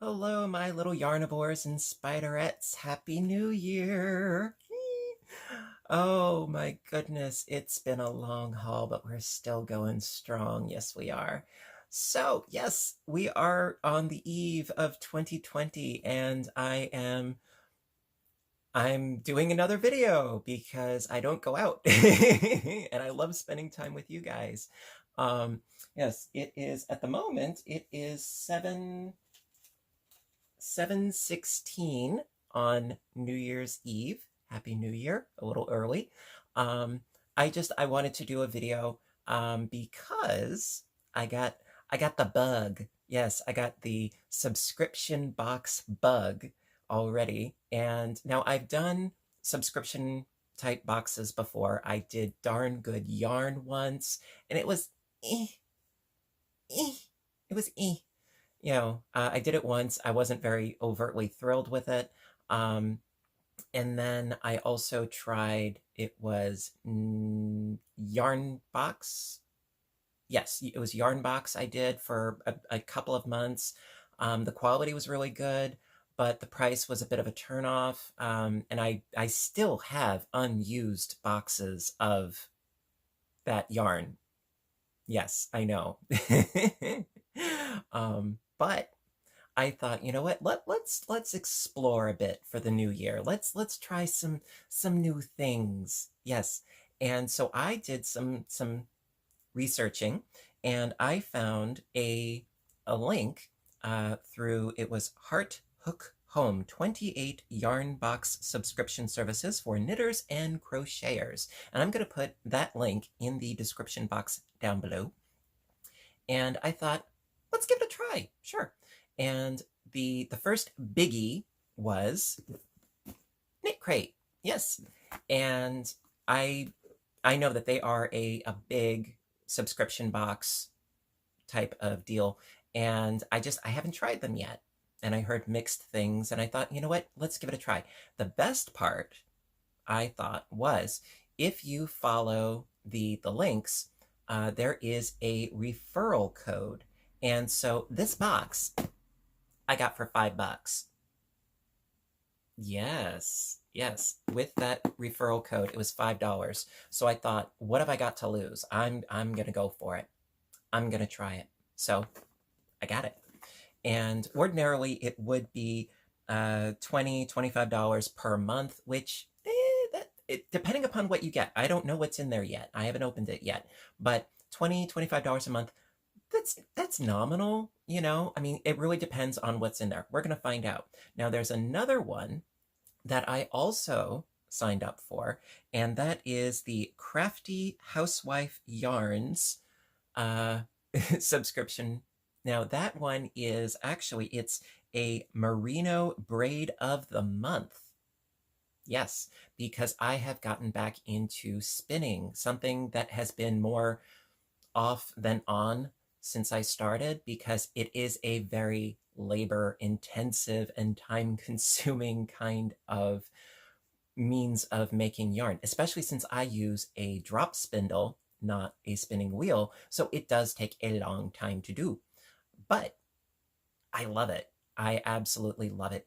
Hello, my little Yarnivores and Spiderettes. Happy New Year! Oh my goodness, it's been a long haul, but we're still going strong. Yes, we are. So, yes, we are on the eve of 2020, and I'm doing another video because I don't go out and I love spending time with you guys. Yes, it is at the moment, it is 7:16 on New Year's Eve. Happy New Year, a little early. Um, I wanted to do a video because I got I got the bug. Yes, I got the subscription box bug already. And now I've done subscription type boxes before. I did Darn Good Yarn once, and it was eh, eh. It was eh. I did it once. I wasn't very overtly thrilled with it. And then I also tried, it was Yarn Box. Yes, it was Yarn Box I did for a couple of months. The quality was really good, but the price was a bit of a turnoff. And I still have unused boxes of that yarn. Yes, I know. But I thought, you know what? Let's explore a bit for the new year. Let's try some new things. Yes. And so I did some researching, and I found a link through, it was Heart Hook Home, 28 yarn box subscription services for knitters and crocheters. And I'm going to put that link in the description box down below. And I thought, let's give it a try. Sure. And the first biggie was Knit Crate. Yes. And I know that they are a big subscription box type of deal, and I haven't tried them yet. And I heard mixed things, and I thought, you know what? Let's give it a try. The best part, I thought, was if you follow the links, there is a referral code. And so this box I got for $5. Yes, yes. With that referral code, it was $5. So I thought, what have I got to lose? I'm gonna go for it. I'm gonna try it. So I got it. And ordinarily it would be $25 per month, which depending upon what you get. I don't know what's in there yet. I haven't opened it yet, but $25 a month, that's nominal, I mean, it really depends on what's in there. We're going to find out. Now, there's another one that I also signed up for, and that is the Crafty Housewife Yarns subscription. Now, that one is actually, it's a Merino Braid of the Month. Yes, because I have gotten back into spinning, something that has been more off than on since I started, because it is a very labor intensive and time consuming kind of means of making yarn, especially since I use a drop spindle, not a spinning wheel. So it does take a long time to do, but I love it. I absolutely love it.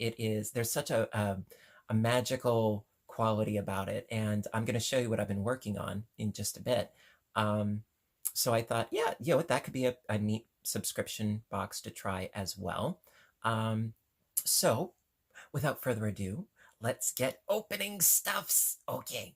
There's such a magical quality about it. And I'm going to show you what I've been working on in just a bit. So I thought, yeah, that could be a neat subscription box to try as well. So without further ado, let's get opening stuffs. Okay.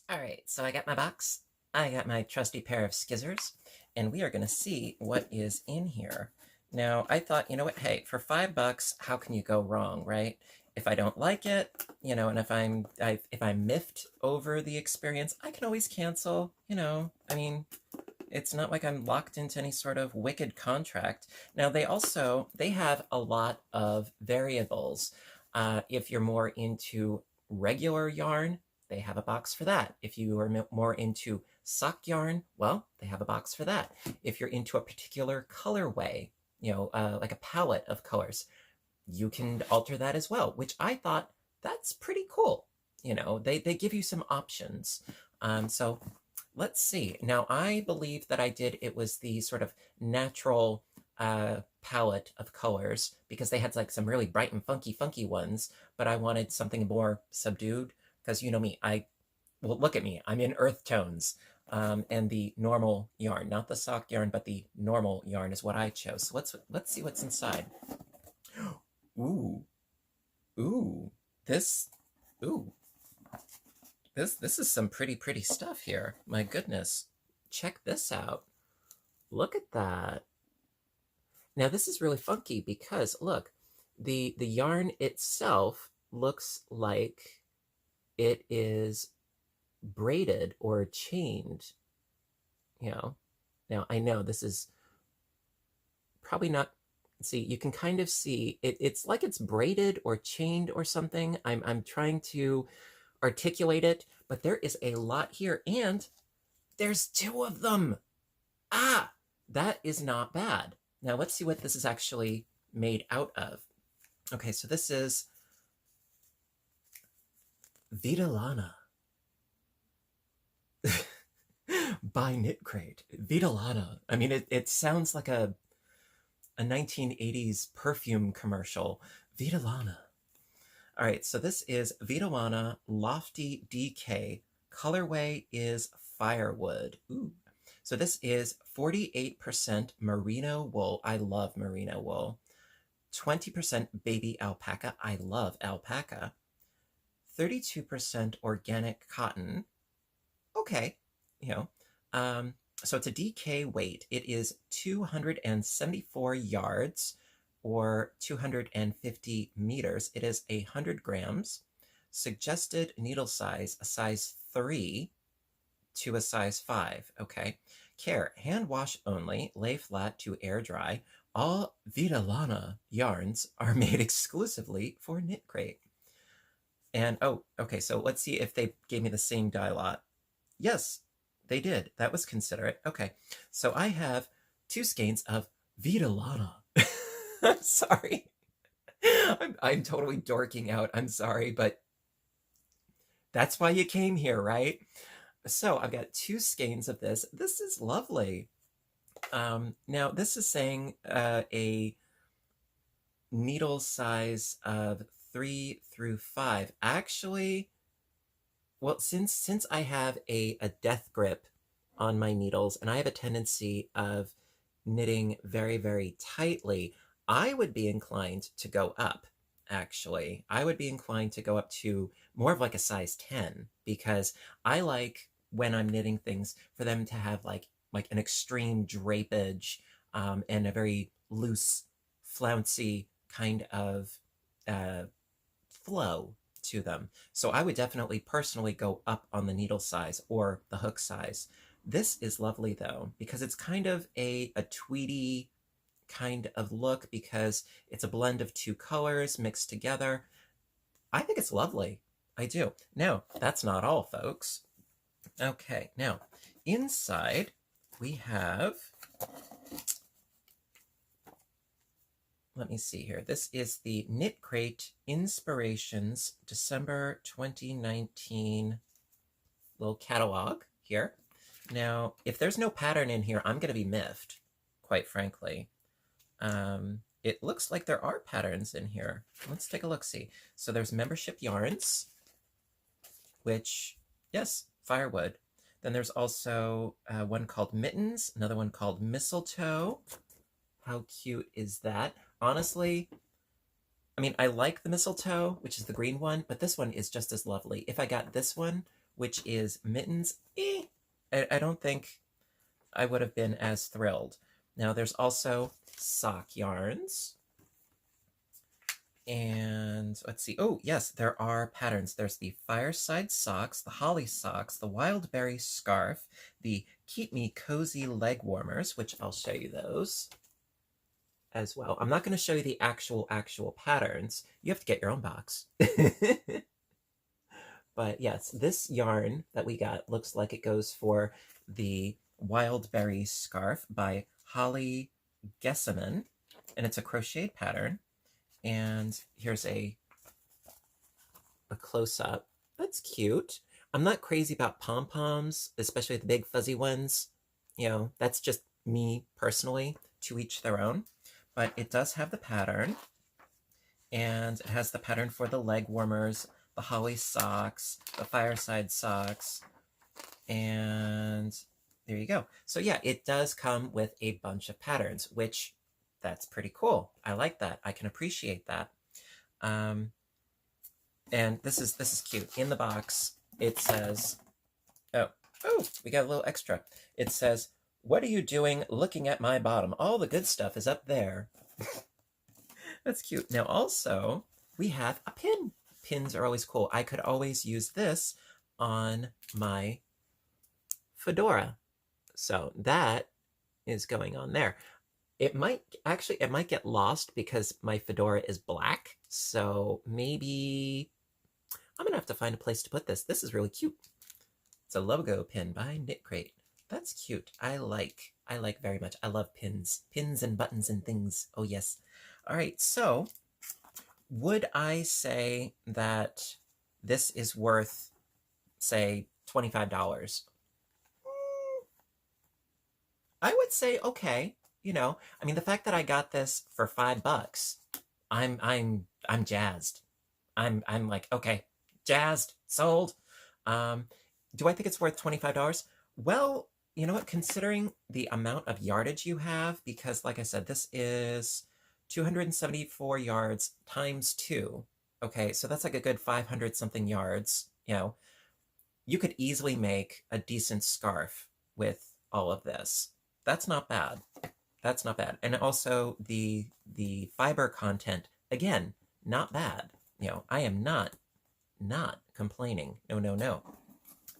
All right, so I got my box. I got my trusty pair of skizzers, and we are going to see what is in here. Now, I thought, you know what? Hey, for $5, how can you go wrong, right? If I don't like it, and if I'm miffed over the experience, I can always cancel, I mean, it's not like I'm locked into any sort of wicked contract. Now, they have a lot of variables. If you're more into regular yarn, they have a box for that. If you are more into sock yarn, well, they have a box for that. If you're into a particular colorway, like a palette of colors, you can alter that as well, which I thought that's pretty cool. They give you some options. So let's see. Now, I believe that it was the sort of natural palette of colors because they had like some really bright and funky ones, but I wanted something more subdued because you know me, well, look at me, I'm in earth tones. And the normal yarn, not the sock yarn, but the normal yarn is what I chose. So let's see what's inside. Ooh, ooh, this, ooh, this is some pretty stuff here. My goodness, check this out. Look at that. Now this is really funky because look, the yarn itself looks like it is braided or chained, you know. Now I know this is probably not, see, you can kind of see it's like it's braided or chained or something. I'm trying to articulate it, but there is a lot here and there's two of them. Ah, that is not bad. Now let's see what this is actually made out of. Okay, so this is Vitalana by Knit Crate. Vitalana. I mean, it sounds like a 1980s perfume commercial. Vitalana. All right, so this is Vitalana Lofty DK. Colorway is Firewood. Ooh. So this is 48% merino wool. I love merino wool. 20% baby alpaca. I love alpaca. 32% organic cotton. Okay, you know. So it's a DK weight. It is 274 yards or 250 meters. It is 100 grams. Suggested needle size, a size 3 to a size 5. Okay. Care, hand wash only, lay flat to air dry. All Vitalana yarns are made exclusively for Knit Crate. And oh, okay, so let's see if they gave me the same dye lot. Yes, they did. That was considerate. Okay, so I have 2 skeins of Vitalana. I'm sorry. I'm totally dorking out. I'm sorry, but that's why you came here, right? So I've got 2 skeins of this. This is lovely. Now this is saying a needle size of 3 through 5. Actually, well, since I have a death grip on my needles and I have a tendency of knitting very tightly, I would be inclined to go up. Actually, I would be inclined to go up to more of like a size 10 because I like when I'm knitting things for them to have like an extreme drapage and a very loose, flouncy kind of flow to them. So I would definitely personally go up on the needle size or the hook size. This is lovely though, because it's kind of a tweedy kind of look because it's a blend of 2 colors mixed together. I think it's lovely. I do. Now, that's not all, folks. Okay, now, inside we have, let me see here. This is the Knit Crate Inspirations December 2019 little catalog here. Now, if there's no pattern in here, I'm going to be miffed, quite frankly. It looks like there are patterns in here. Let's take a look-see. So there's membership yarns, which, yes, firewood. Then there's also one called Mittens, another one called Mistletoe. How cute is that? Honestly, I mean, I like the mistletoe, which is the green one, but this one is just as lovely. If I got this one, which is Mittens, I don't think I would have been as thrilled. Now there's also sock yarns. And let's see. Oh, yes, there are patterns. There's the Fireside Socks, the Holly Socks, the Wild Berry Scarf, the Keep Me Cozy Leg Warmers, which I'll show you those as well. I'm not going to show you the actual patterns. You have to get your own box. But yes, this yarn that we got looks like it goes for the Wild Berry Scarf by Holly Gessaman, and it's a crocheted pattern. And here's a close-up. That's cute. I'm not crazy about pom-poms, especially the big fuzzy ones. You know, that's just me personally. to each their own, but it does have the pattern, and it has the pattern for the leg warmers, the holly socks, the fireside socks, and there you go. So yeah, it does come with a bunch of patterns, which that's pretty cool. I like that. I can appreciate that. And this is cute. In the box, it says, oh, we got a little extra. It says, "What are you doing looking at my bottom? All the good stuff is up there." That's cute. Now also, we have a pin. Pins are always cool. I could always use this on my fedora. So that is going on there. It might get lost because my fedora is black. So maybe I'm gonna have to find a place to put this. This is really cute. It's a logo pin by Knit Crate. That's cute. I like very much. I love pins. Pins and buttons and things. Oh yes. All right, so would I say that this is worth, say, $25? I would say okay. You know, I mean, the fact that I got this for $5, I'm jazzed. I'm like, okay, jazzed, sold. Do I think it's worth $25? Well, you know what? Considering the amount of yardage you have, because like I said, this is 274 yards times 2. Okay, so that's like a good 500 something yards. You know, you could easily make a decent scarf with all of this. That's not bad. That's not bad. And also the fiber content, again, not bad. You know, I am not complaining. No.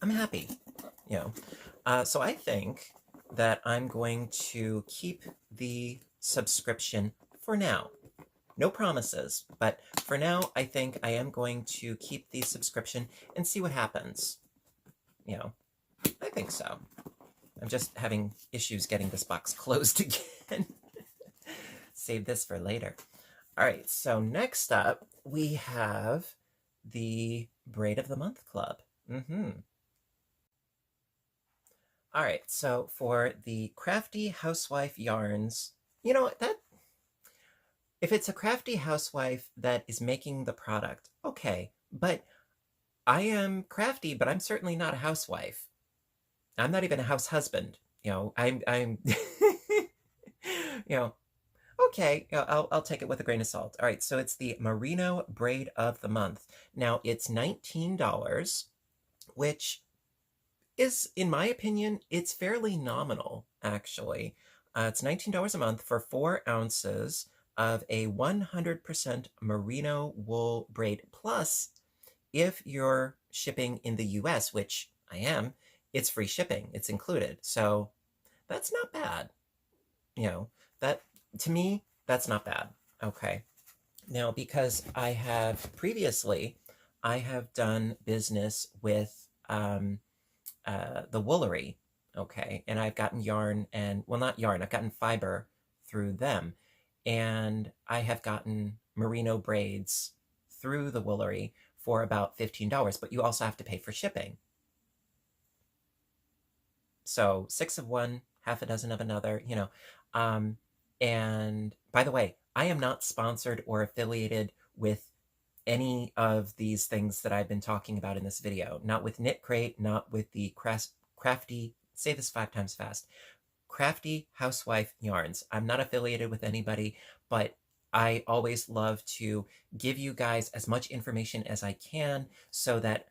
I'm happy, you know. So I think that I'm going to keep the subscription for now. No promises, but for now, I think I am going to keep the subscription and see what happens. You know, I think so. I'm just having issues getting this box closed again. Save this for later. All right, so next up, we have the Braid of the Month Club. All right, so for the Crafty Housewife yarns, you know, that if it's a crafty housewife that is making the product, okay, but I am crafty, but I'm certainly not a housewife. I'm not even a house husband. You know, I'm you know, okay, I'll take it with a grain of salt. All right, so it's the Merino Braid of the Month. Now, it's $19, which is, in my opinion, it's fairly nominal, actually. It's $19 a month for 4 ounces of a 100% merino wool braid. Plus, if you're shipping in the US, which I am, it's free shipping. It's included. So that's not bad. You know, that to me, that's not bad. Okay. Now, because I have previously, I have done business with the Woolery. Okay. And I've gotten yarn and, well, not yarn, I've gotten fiber through them. And I have gotten merino braids through the Woolery for about $15, but you also have to pay for shipping. So 6 of one, half a dozen of another, you know. And by the way, I am not sponsored or affiliated with any of these things that I've been talking about in this video. Not with Knit Crate, not with the crafty, say this 5 times fast, Crafty Housewife Yarns. I'm not affiliated with anybody, but I always love to give you guys as much information as I can so that,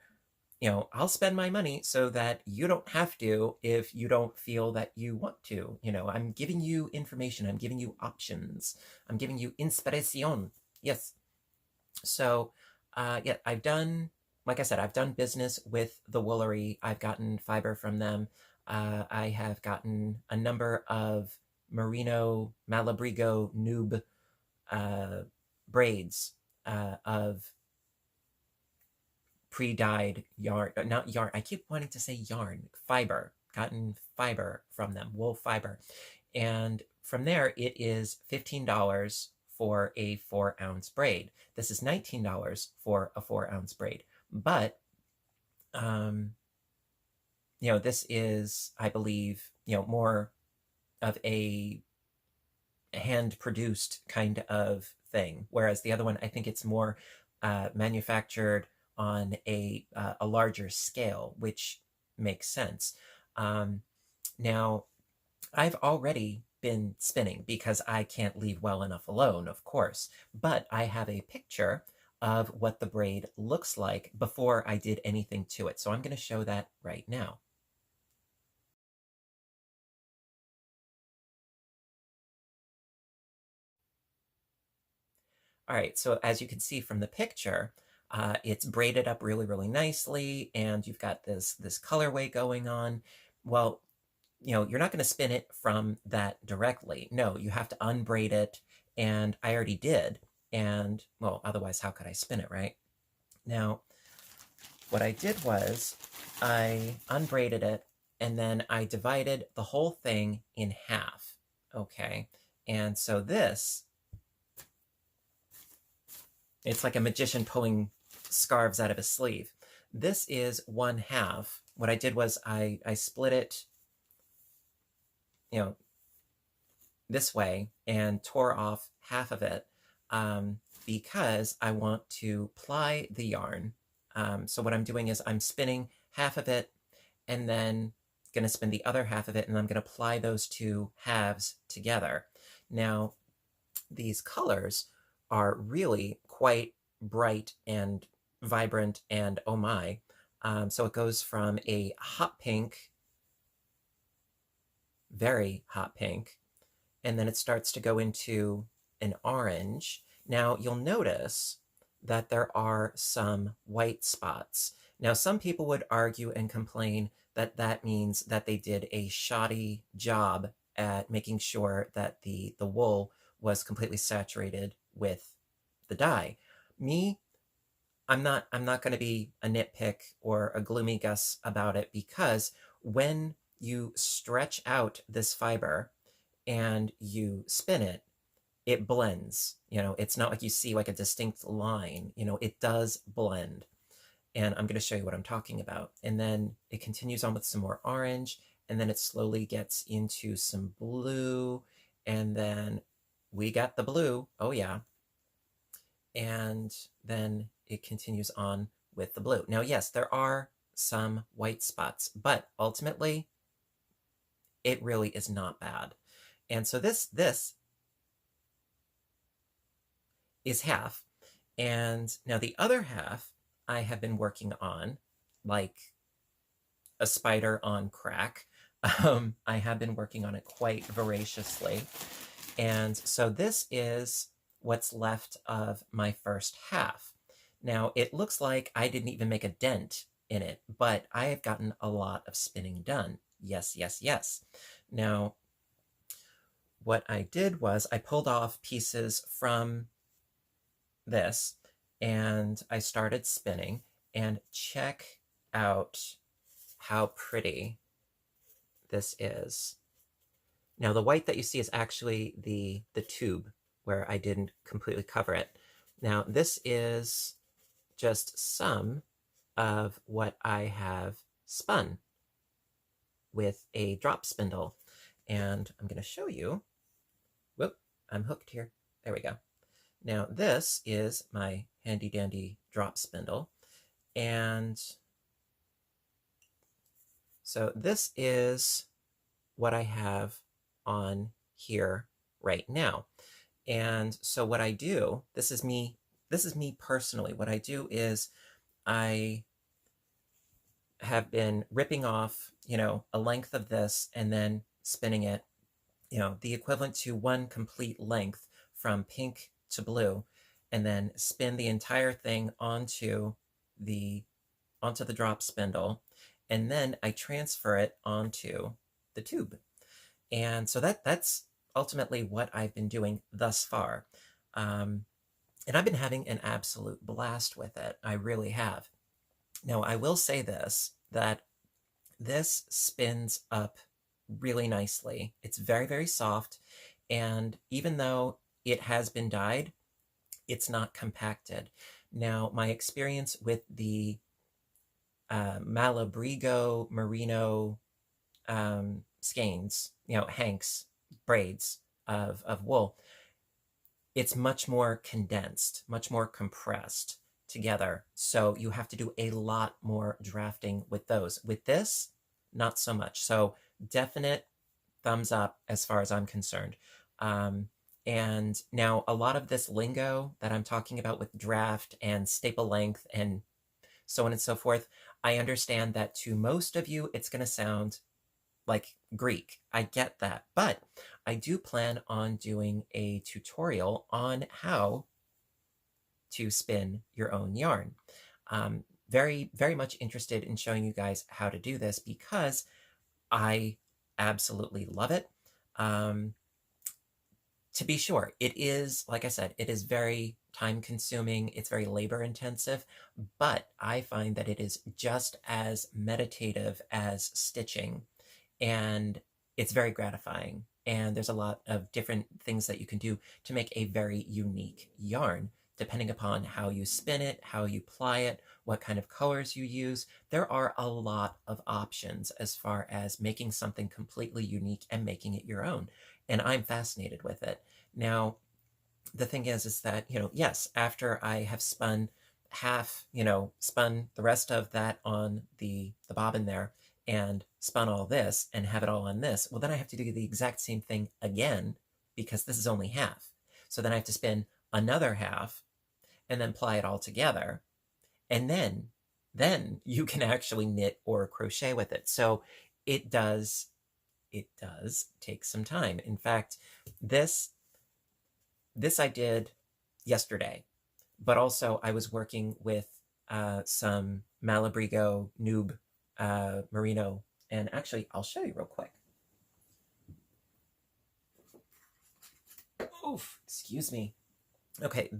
you know, I'll spend my money so that you don't have to if you don't feel that you want to. You know, I'm giving you information. I'm giving you options. I'm giving you inspiration. Yes. So, yeah, I've done, like I said, I've done business with the Woolery. I've gotten fiber from them. I have gotten a number of merino Malabrigo noob braids of pre-dyed yarn, not yarn, I keep wanting to say yarn, fiber, gotten fiber from them, wool fiber. And from there, it is $15 for a 4-ounce braid. This is $19 for a 4-ounce braid. But, you know, this is, I believe, you know, more of a hand-produced kind of thing, whereas the other one, I think it's more manufactured on a larger scale, which makes sense. Now, I've already been spinning because I can't leave well enough alone, of course, but I have a picture of what the braid looks like before I did anything to it. So I'm going to show that right now. All right, so as you can see from the picture, it's braided up really, really nicely, and you've got this colorway going on. Well, you're not going to spin it from that directly. No, you have to unbraid it, and I already did. And, well, otherwise, how could I spin it, right? Now, what I did was I unbraided it, and then I divided the whole thing in half, okay? And so this, it's like a magician pulling scarves out of a sleeve. This is 1/2. What I did was I split it, this way and tore off half of it because I want to ply the yarn. So what I'm doing is I'm spinning half of it and then going to spin the other half of it, and I'm going to ply those two halves together. Now, these colors are really quite bright and vibrant and oh my. So it goes from a hot pink, very hot pink, and then it starts to go into an orange. Now you'll notice that there are some white spots. Now some people would argue and complain that that means that they did a shoddy job at making sure that the wool was completely saturated with the dye. Me, I'm not going to be a nitpick or a gloomy Gus about it, because when you stretch out this fiber and you spin it, it blends. It's not like you see like a distinct line. It does blend. And I'm going to show you what I'm talking about. And then it continues on with some more orange, and then it slowly gets into some blue, and then we got the blue. Oh yeah. And then it continues on with the blue. Now, yes, there are some white spots, but ultimately it really is not bad. And so this is half. And now the other half I have been working on like a spider on crack. I have been working on it quite voraciously. And so this is what's left of my first half. Now it looks like I didn't even make a dent in it, but I have gotten a lot of spinning done. Yes, yes, yes. Now, what I did was I pulled off pieces from this and I started spinning, and check out how pretty this is. Now the white that you see is actually the tube where I didn't completely cover it. Now this is just some of what I have spun with a drop spindle, and I'm going to show you. Whoop, I'm hooked here. There we go. Now this is my handy dandy drop spindle, and so this is what I have on here right now. And so what I do, this is me personally. What I do is I have been ripping off, a length of this and then spinning it, the equivalent to one complete length from pink to blue, and then spin the entire thing onto the drop spindle, and then I transfer it onto the tube. And so that's ultimately what I've been doing thus far. And I've been having an absolute blast with it. I really have. Now, I will say this, that this spins up really nicely. It's very, very soft. And even though it has been dyed, it's not compacted. Now, my experience with the Malabrigo Merino skeins, Hank's braids, of wool, it's much more condensed, much more compressed together. So you have to do a lot more drafting with those. With this, not so much. So definite thumbs up as far as I'm concerned. And now a lot of this lingo that I'm talking about with draft and staple length and so on and so forth, I understand that to most of you, it's going to sound like Greek. I get that. But I do plan on doing a tutorial on how to spin your own yarn. Very, very much interested in showing you guys how to do this because I absolutely love it. To be sure, it is, like I said, it is very time consuming, it's very labor intensive, but I find that it is just as meditative as stitching, and it's very gratifying. And there's a lot of different things that you can do to make a very unique yarn, depending upon how you spin it, how you ply it, what kind of colors you use. There are a lot of options as far as making something completely unique and making it your own. And I'm fascinated with it. Now, the thing is that, yes, after I have spun half, spun the rest of that on the bobbin there and spun all this and have it all on this, well, then I have to do the exact same thing again because this is only half. So then I have to spin another half and then ply it all together. And then you can actually knit or crochet with it. So it does take some time. In fact, this I did yesterday, but also I was working with some Malabrigo Noob Merino, and actually I'll show you real quick. Oof, excuse me. Okay,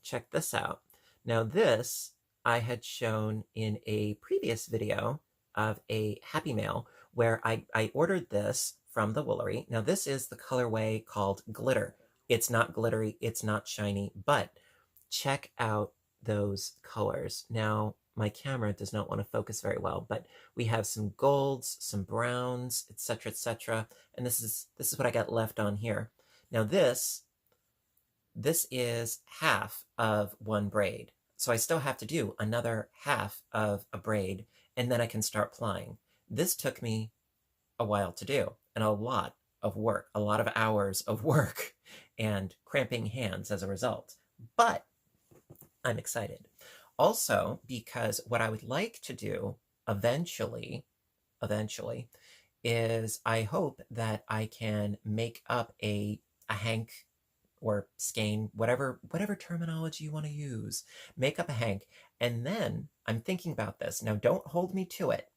check this out. Now this I had shown in a previous video of a Happy Mail where I ordered this from the Woolery. Now this is the colorway called Glitter. It's not glittery, it's not shiny, but check out those colors. Now, my camera does not want to focus very well, but we have some golds, some browns, etc., etc., and this is what I got left on here. Now this is half of one braid. So I still have to do another half of a braid, and then I can start plying. This took me a while to do, and a lot of work, a lot of hours of work, and cramping hands as a result. But I'm excited. Also, because what I would like to do eventually, is I hope that I can make up a hank or skein, whatever terminology you want to use, make up a hank, and then I'm thinking about this. Now, don't hold me to it.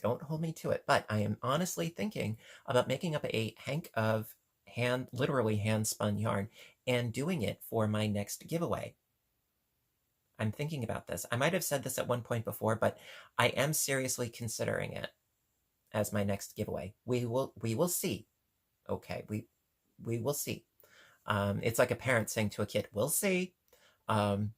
Don't hold me to it, but I am honestly thinking about making up a hank of literally hand-spun yarn and doing it for my next giveaway. I'm thinking about this. I might have said this at one point before, but I am seriously considering it as my next giveaway. We will see. Okay, we will see. It's like a parent saying to a kid, "We'll see." And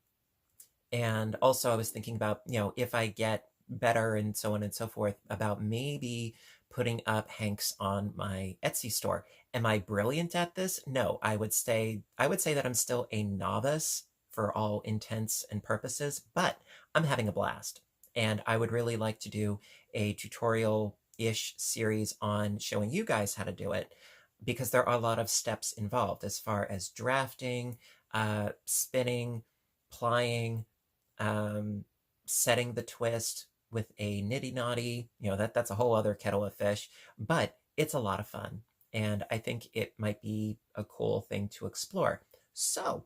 also I was thinking about, if I get better and so on and so forth, about maybe putting up hanks on my Etsy store. Am I brilliant at this? No, I would say that I'm still a novice for all intents and purposes, but I'm having a blast. And I would really like to do a tutorial-ish series on showing you guys how to do it, because there are a lot of steps involved as far as drafting, spinning, plying, setting the twist with a nitty-knotty, that's a whole other kettle of fish, but it's a lot of fun. And I think it might be a cool thing to explore. So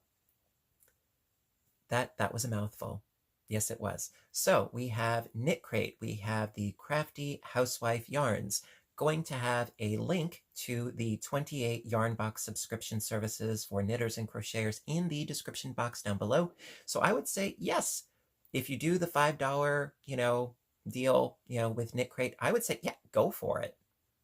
that was a mouthful. Yes, it was. So we have Knit Crate. We have the Crafty Housewife Yarns. Going to have a link to the 28 yarn box subscription services for knitters and crocheters in the description box down below. So I would say yes. If you do the $5, deal, with Knit Crate, I would say, yeah, go for it.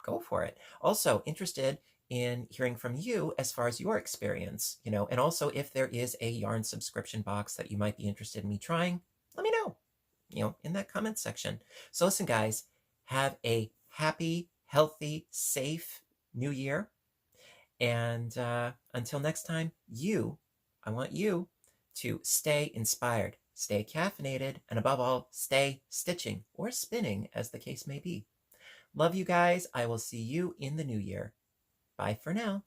Go for it. Also interested in hearing from you as far as your experience, and also if there is a yarn subscription box that you might be interested in me trying, let me know, in that comment section. So listen, guys, have a happy, healthy, safe new year. And until next time, I want you to stay inspired, stay caffeinated, and above all, stay stitching or spinning as the case may be. Love you guys. I will see you in the new year. Bye for now.